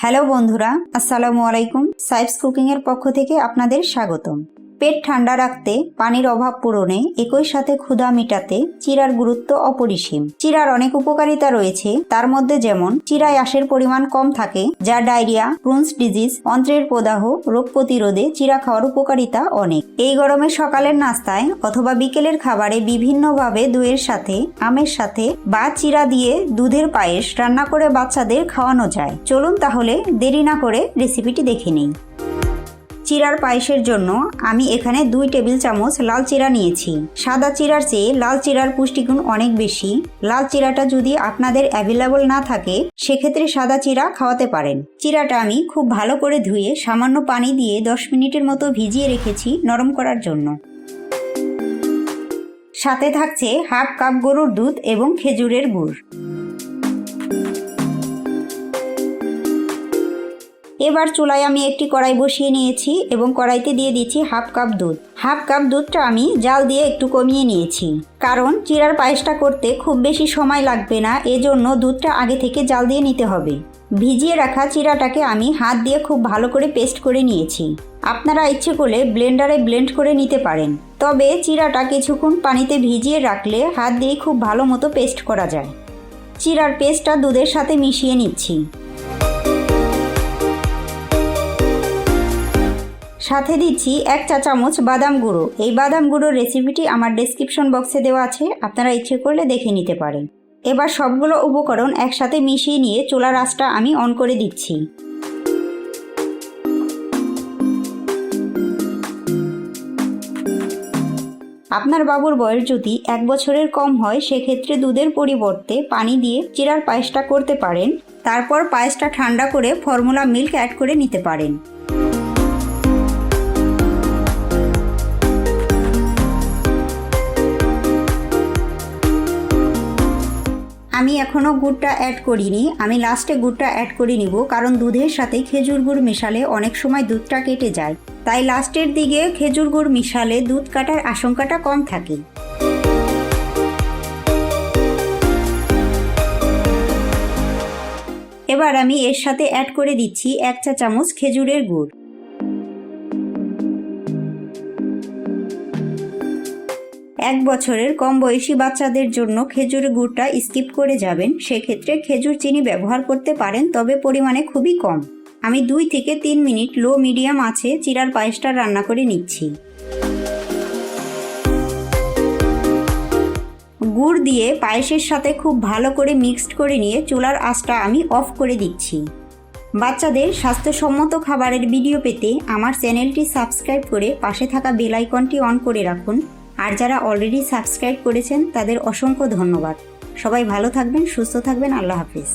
Hello বন্ধুরা, আসসালামু আলাইকুম। সাইফস কুকিং এর পক্ষ থেকে আপনাদের স্বাগতম। পেট ঠান্ডা রাখতে, পানির অভাব পূরণে, একই সাথে ক্ষুধা মেটাতে চিরার গুরুত্ব অপরিসীম। চিরার অনেক উপকারিতা রয়েছে, তার মধ্যে যেমন চিরায় আঁশের পরিমাণ কম থাকে, যা ডায়রিয়া, ক্রোনস ডিজিজ, অন্ত্রের প্রদাহ রোগ প্রতিরোধে চিরা খাওয়ার উপকারিতা অনেক। এই গরমে সকালের নাস্তায় অথবা বিকেলের খাবারে বিভিন্নভাবে দইয়ের সাথে, আমের সাথে বা চিরা দিয়ে দুধের পায়েস রান্না করে বাচ্চাদের খাওয়ানো যায়। চলুন তাহলে দেরি না করে রেসিপিটি দেখে নিই। চিরার পায়েসের জন্য আমি এখানে 2 টেবিল চামচ লাল চিরা নিয়েছি। সাদা চিরার চেয়ে লাল চিরার পুষ্টিগুণ অনেক বেশি। লাল চিরাটা যদি আপনাদের অ্যাভেলেবল না থাকে, সেক্ষেত্রে সাদা চিরা খাওয়াতে পারেন। চিরাটা আমি খুব ভালো করে ধুয়ে সামান্য পানি দিয়ে 10 মিনিটের মতো ভিজিয়ে রেখেছি নরম করার জন্য। সাথে থাকছে হাফ কাপ গরুর দুধ এবং খেজুরের গুড়। এবার চুলায় আমি একটি কড়াই বসিয়ে নিয়েছি এবং কড়াইতে দিয়ে দিচ্ছি হাফ কাপ দুধ। হাফ কাপ দুধটা আমি জাল দিয়ে একটু কমিয়ে নিয়েছি, কারণ চিরার পায়েসটা করতে খুব বেশি সময় লাগবে না, এজন্য দুধটা আগে থেকে জাল দিয়ে নিতে হবে। ভিজিয়ে রাখা চিরাটাকে আমি হাত দিয়ে খুব ভালো করে পেস্ট করে নিয়েছি। আপনারা ইচ্ছে করলে ব্লেন্ডারে ব্লেন্ড করে নিতে পারেন, তবে চিরাটা কিছুক্ষণ পানিতে ভিজিয়ে রাখলে হাত দিয়ে খুব ভালো মতো পেস্ট করা যায়। চিরার পেস্টটা দুধের সাথে মিশিয়ে নিচ্ছি। সাথে দিচ্ছি 1 চা চামচ বাদাম গুঁড়ো। এই বাদাম গুঁড়োর রেসিপিটি আমার ডেসক্রিপশন বক্সে দেওয়া আছে, আপনারা ইচ্ছে করলে দেখে নিতে পারেন। এবার সবগুলো উপকরণ একসাথে মিশিয়ে নিয়ে চুলার আঁচটা আমি অন করে দিচ্ছি। আপনার বাবুর বয়স যদি 1 বছরের কম হয়, সেক্ষেত্রে দুধের পরিবর্তে পানি দিয়ে চিরার পায়েসটা করতে পারেন। তারপর পায়েসটা ঠান্ডা করে ফর্মুলা মিল্ক অ্যাড করে নিতে পারেন। আমি এখনও গুড়টা অ্যাড করিনি, আমি লাস্টে গুড়টা অ্যাড করে নিব, কারণ দুধের সাথে খেজুর গুড় মেশালে অনেক সময় দুধটা কেটে যায়, তাই লাস্টের দিকে খেজুর গুড় মিশালে দুধ কাটার আশঙ্কাটা কম থাকে। এবার আমি এর সাথে অ্যাড করে দিচ্ছি 1 চা চামচ খেজুরের গুড়। এক বছরের কম বয়সী বাচ্চাদের জন্য খেজুরের গুড়টা স্কিপ করে যাবেন, সেক্ষেত্রে খেজুর চিনি ব্যবহার করতে পারেন, তবে পরিমাণে খুবই কম। আমি 2 থেকে 3 মিনিট লো মিডিয়াম আঁচে চিরার পায়েসটা রান্না করে নিচ্ছি। গুড় দিয়ে পায়েসের সাথে খুব ভালো করে মিক্সড করে নিয়ে চুলার আঁচটা আমি অফ করে দিচ্ছি। বাচ্চাদের স্বাস্থ্যসম্মত খাবারের ভিডিও পেতে আমার চ্যানেলটি সাবস্ক্রাইব করে পাশে থাকা বেল আইকনটি অন করে রাখুন। আর যারা অলরেডি সাবস্ক্রাইব করেছেন তাদের অসংখ্য ধন্যবাদ। সবাই ভালো থাকবেন, সুস্থ থাকবেন। আল্লাহ হাফিজ।